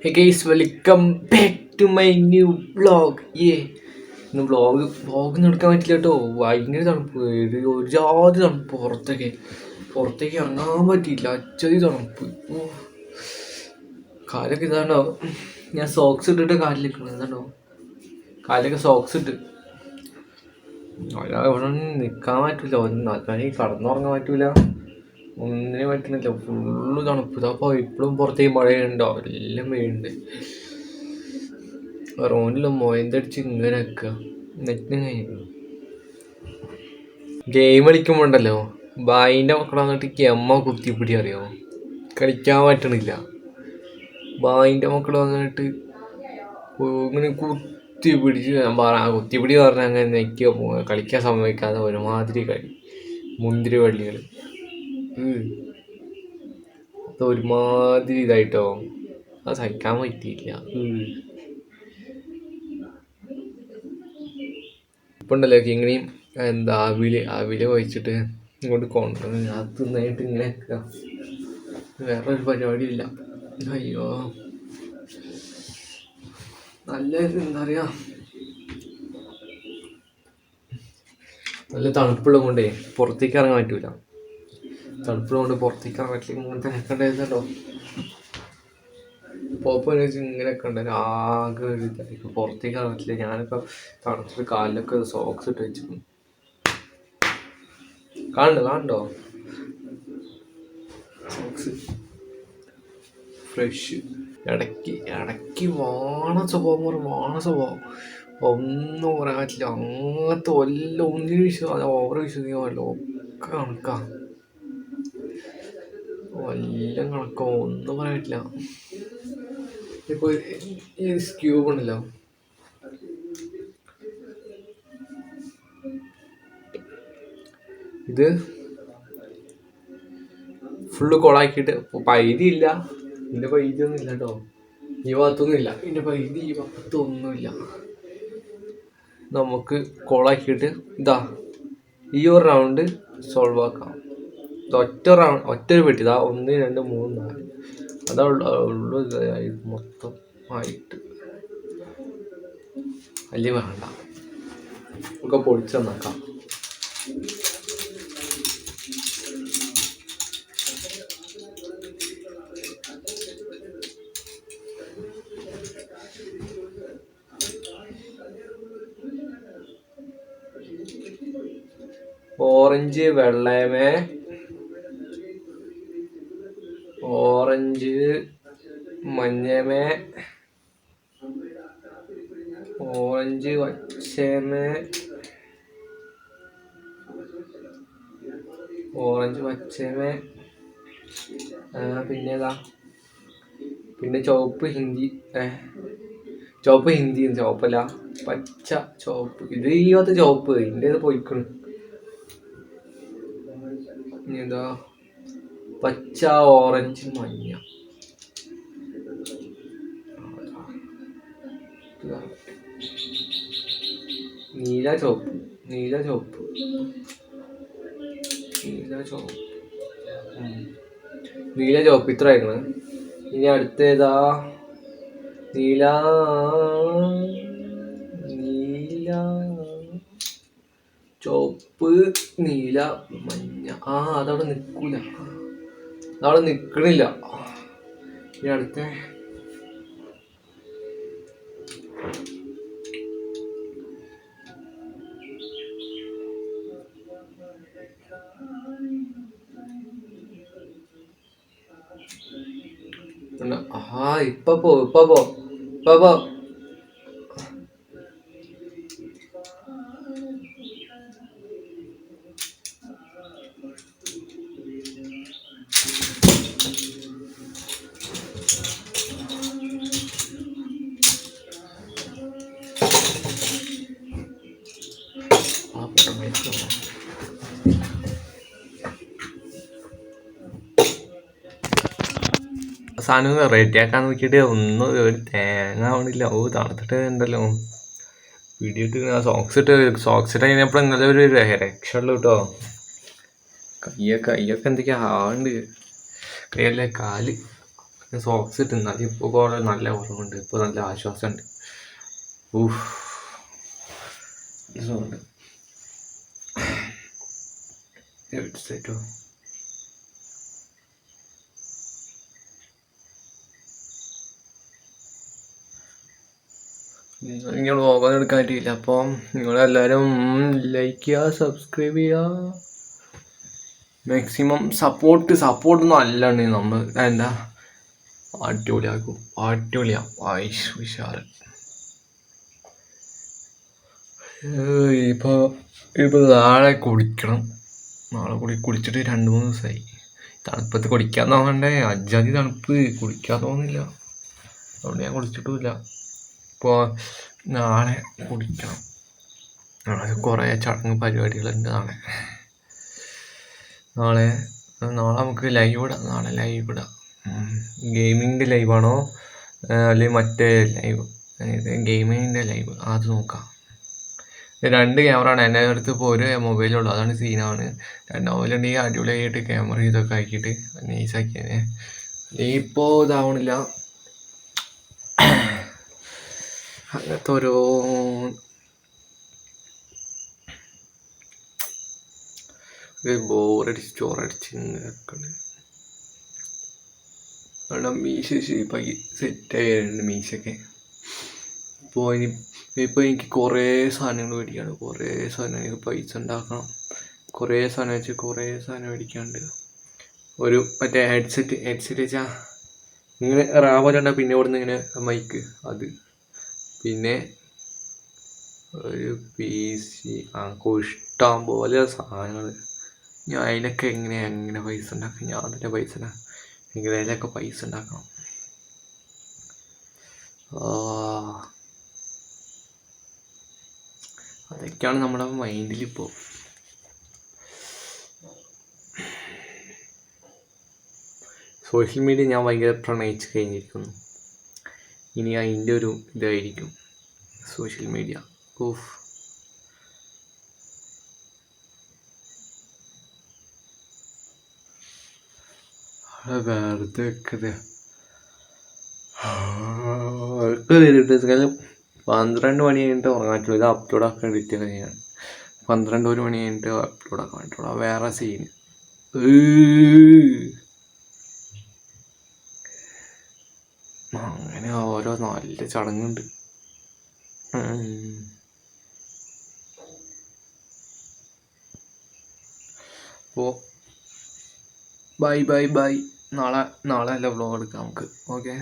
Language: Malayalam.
Hey guys, welcome back to my new vlog. ഇന്ന് വ്ളോഗ് എടുക്കാൻ പറ്റില്ല കേട്ടോ. ഭയങ്കര തണുപ്പ്, ഒരു ജാതി തണുപ്പ്. പുറത്തേക്ക് ഇറങ്ങാൻ പറ്റിയില്ല, അച്ചടി തണുപ്പ്. കാലൊക്കെ ഇതാണ്ടോ, ഞാൻ സോക്സ് ഇട്ടിട്ട് കാലിലേക്കാണ്. ഇതാണ്ടോ കാലിലൊക്കെ സോക്സ് ഇട്ട്. ഇവിടെ നിൽക്കാൻ പറ്റില്ല, നാൽപ്പനി കടന്നുറങ്ങാൻ പറ്റൂല, ഒന്നിനും പറ്റുന്നില്ല. ഫുള്ള് തണുപ്പ്. അപ്പോൾ ഇപ്പോഴും പുറത്തേക്ക് മഴയുണ്ടോ, എല്ലാം വീഴുന്നുണ്ട്. റോണിൽ മൊയന്തടിച്ച് ഇങ്ങനെ വെക്കുക. നെറ്റിന് കഴിഞ്ഞു ഗെയിം കളിക്കുമ്പോണ്ടല്ലോ, ബായിൻ്റെ മക്കളെ വന്നിട്ട് എമ്മ കുത്തിപ്പിടി അറിയാമോ, കളിക്കാൻ പറ്റണില്ല. ബായിൻ്റെ മക്കൾ വന്നിട്ട് ഇങ്ങനെ കുത്തിപ്പിടിച്ച് കുത്തിപ്പിടി പറഞ്ഞാൽ അങ്ങനെ നെക്കുക, കളിക്കാൻ സമ്മതിക്കാതെ ഒരുമാതിരി മുന്തിരി വള്ളികൾ. ഒരുമാതിരി ഇതായിട്ടോ, അത് സഹിക്കാൻ പറ്റിയില്ല. ഇപ്പം ഉണ്ടല്ലോ ഇങ്ങനെയും അവില് വഹിച്ചിട്ട് ഇങ്ങോട്ട് കൊണ്ടുവന്ന് അത് തിന്നായിട്ട് ഇങ്ങനെ വെക്കുക. വേറൊരു പരിപാടിയില്ല. അയ്യോ, നല്ല എന്താ പറയുക, നല്ല തണുപ്പുള്ളത് കൊണ്ടേ പുറത്തേക്ക് ഇറങ്ങാൻ പറ്റൂല. തണുപ്പുള്ളത് കൊണ്ട് പുറത്തേക്ക് ഇറങ്ങാൻ പറ്റില്ല. ഇങ്ങനത്തെ നിൽക്കണ്ടായിരുന്നല്ലോ, പോപ്പ് ഇങ്ങനെയൊക്കെ ഉണ്ടായിരുന്നു. ആകെ ഒരു ഇതായിരിക്കും, പുറത്തേക്ക് ഇറങ്ങാൻ പറ്റില്ല. ഞാനിപ്പോൾ തണുത്തിട്ട് കാലിലൊക്കെ സോക്സ് ഇട്ട് വെച്ചിരുന്നു. കാണണ്ടോ സോക്സ് ഫ്രഷ്. ഇടയ്ക്ക് വാണ സ്വഭാവം ഒന്നും പറയാൻ പറ്റില്ല. അങ്ങനത്തെ ഒന്നിനും ഓവറെ വിശ്വസിക്കാൻ പാടില്ല. ഒക്കെ കണക്കാ, എല്ലാം കണക്കോ, ഒന്നും പറയാൻ പറ്റില്ല. ഇപ്പോൾ ഈ സ്ക്യൂബ് ഉണ്ടല്ലോ, ഇത് ഫുള്ള് കൊളാക്കിയിട്ട് പൈതി ഇല്ല. ഇതിൻ്റെ പൈതി ഒന്നും ഇല്ല കേട്ടോ, ഈ ഭാഗത്തൊന്നും ഇല്ല. ഇതിൻ്റെ പൈതി ഈ ഭാഗത്തൊന്നുമില്ല. നമുക്ക് കൊളാക്കിയിട്ട് ഇതാ ഈ ഒരു റൗണ്ട് സോൾവ് ആക്കാം. ഒറ്റൊരു പെട്ടി ഇതാ, 1 2 3 4 അതാ ഉള്ളു. മൊത്തം ആയിട്ട് വലിയ വേണ്ട, ഒക്കെ പൊടിച്ച് നന്നാക്കാം. ഓറഞ്ച് വെള്ളമേ, ഓറഞ്ച് മഞ്ഞമേ, ഓറഞ്ച് പച്ചമേ, ഓറഞ്ച് പച്ചമേ, പിന്നേതാ, പിന്നെ ചുവപ്പ് ഹിന്ദി, ചുവപ്പല്ല, പച്ച ചുവപ്പ്. ഇത് ഈ ഭാഗത്ത് ചുവപ്പ്, ഇതിൻ്റെ ഇത് പൊയ്ക്കണ്. ഇതാ പച്ച ഓറഞ്ച് മഞ്ഞ, നീല ചുവപ്പ് ഇത്ര ആയിരുന്നു. ഇനി അടുത്തേതാ, നീല ചുവപ്പ് നീല മഞ്ഞ. അതവിടെ നിൽക്കൂല, അതവിടെ നിൽക്കണില്ല. ഇനി അടുത്ത ഇപ്പൊ സാധനം റെഡിയാക്കാൻ നോക്കിയിട്ട് ഒന്നും ഒരു തേങ്ങ ആവണില്ല. തണുത്തിട്ട് ഉണ്ടല്ലോ വീഡിയോ ഇട്ട് സോക്സ് ഇട്ട് കഴിഞ്ഞപ്പോൾ ഇന്നലെ ഒരു രക്ഷയുള്ളൂ കേട്ടോ. കയ്യൊക്കെ എന്തൊക്കെയാ ആവുന്നുണ്ട്, കൈയല്ലേ കാല് സോക്സ് ഇട്ടുന്നത് ഇപ്പോൾ കുറേ നല്ല കുറവുണ്ട്, ഇപ്പോൾ നല്ല ആശ്വാസമുണ്ട്. ഊഫ് സോണ്ട് ഹെഡ്സെറ്റോ നിങ്ങൾ വ്ളോഗൊന്നും എടുക്കാൻ പറ്റിയില്ല. അപ്പം നിങ്ങളെല്ലാവരും ലൈക്ക് ചെയ്യുക, സബ്സ്ക്രൈബ് ചെയ്യുക, മാക്സിമം സപ്പോർട്ട് നല്ലുണ്ട്. നമ്മൾ എന്താ അടിപൊളിയാക്കും, അടിപൊളിയാവും. ഉഷാറ്. ഇപ്പോൾ നാളെ കുളിക്കണം. കുളിച്ചിട്ട് 2-3 ദിവസമായി. തണുപ്പത്ത് കുളിക്കാൻ തോന്നണ്ടേ, അജാതി തണുപ്പ്, കുളിക്കാൻ തോന്നില്ല. അതുകൊണ്ട് ഞാൻ കുളിച്ചിട്ടുമില്ല. ഇപ്പോൾ നാളെ കുളിക്കണം. നാളെ കുറേ ചടങ്ങ് പരിപാടികളുണ്ട്. നാളെ നമുക്ക് ലൈവ് ഇടാം. നാളെ ലൈവ് ഇടാം. ഗെയിമിങ്ങിൻ്റെ ലൈവാണോ അല്ലെങ്കിൽ മറ്റേ ലൈവ്, അതായത് ഗെയിമിങ്ങിൻ്റെ ലൈവ്, അത് നോക്കാം. 2 ക്യാമറ ആണ് എൻ്റെ അടുത്ത്. ഇപ്പോൾ ഒരു മൊബൈലുള്ളൂ, അതാണ് സീനാണ്. 2 മൊബൈലുണ്ടെങ്കിൽ അടിപൊളിയായിട്ട് ക്യാമറ ഇതൊക്കെ ആക്കിയിട്ട് നൈസാക്കിയേ. ഇപ്പോൾ ഇതാവണില്ല, അങ്ങനത്തെ ഓരോ ബോറടിച്ച് ചോറടിച്ച് നിൽക്കണേ. കാരണം മീശ സെറ്റായിട്ടുണ്ട് മീശയൊക്കെ. ഇപ്പോൾ എനിക്ക് കുറേ സാധനങ്ങൾ മേടിക്കാണ്ട്, കുറേ സാധനം പൈസ ഉണ്ടാക്കണം. കുറേ സാധനം മേടിക്കാണ്ട്. ഒരു മറ്റേ ഹെഡ്സെറ്റ് വെച്ചാൽ ഇങ്ങനെ റാവലുണ്ടാ, പിന്നെ ഇവിടെ നിന്ന് ഇങ്ങനെ മൈക്ക്, അത്, പിന്നെ ഒരു PC, ഇഷ്ടം പോലെ സാധനങ്ങൾ. ഞാൻ അതിനൊക്കെ എങ്ങനെ പൈസ ഉണ്ടാക്കും? ഞാൻ അതിൻ്റെ എങ്ങനെയൊക്കെ പൈസ ഉണ്ടാക്കണം. അതൊക്കെയാണ് നമ്മുടെ മൈൻഡിലിപ്പോൾ. സോഷ്യൽ മീഡിയ ഞാൻ ഭയങ്കര പ്രണയിച്ച് കഴിഞ്ഞിരിക്കുന്നു. ഇനി അതിൻ്റെ ഒരു ഇതായിരിക്കും സോഷ്യൽ മീഡിയ. ഓഫ് വെറുതെ വെക്കത് 12 മണി കഴിഞ്ഞിട്ട് ഉറങ്ങാൻ പറ്റുള്ളൂ. ഇത് അപ്ലോഡ് ആക്കാൻ വേണ്ടിയിട്ടാണ് ഞാൻ 12-1 മണി കഴിഞ്ഞിട്ട് അപ്ലോഡ് ആക്കാൻ പറ്റുള്ളൂ. വേറെ സീന്. അങ്ങനെ ഓരോ നല്ല ചടങ്ങുണ്ട്. അപ്പോൾ ബൈ. നാളെ അല്ല വ്ളോഗ് എടുക്കാം നമുക്ക്. ഓക്കെ.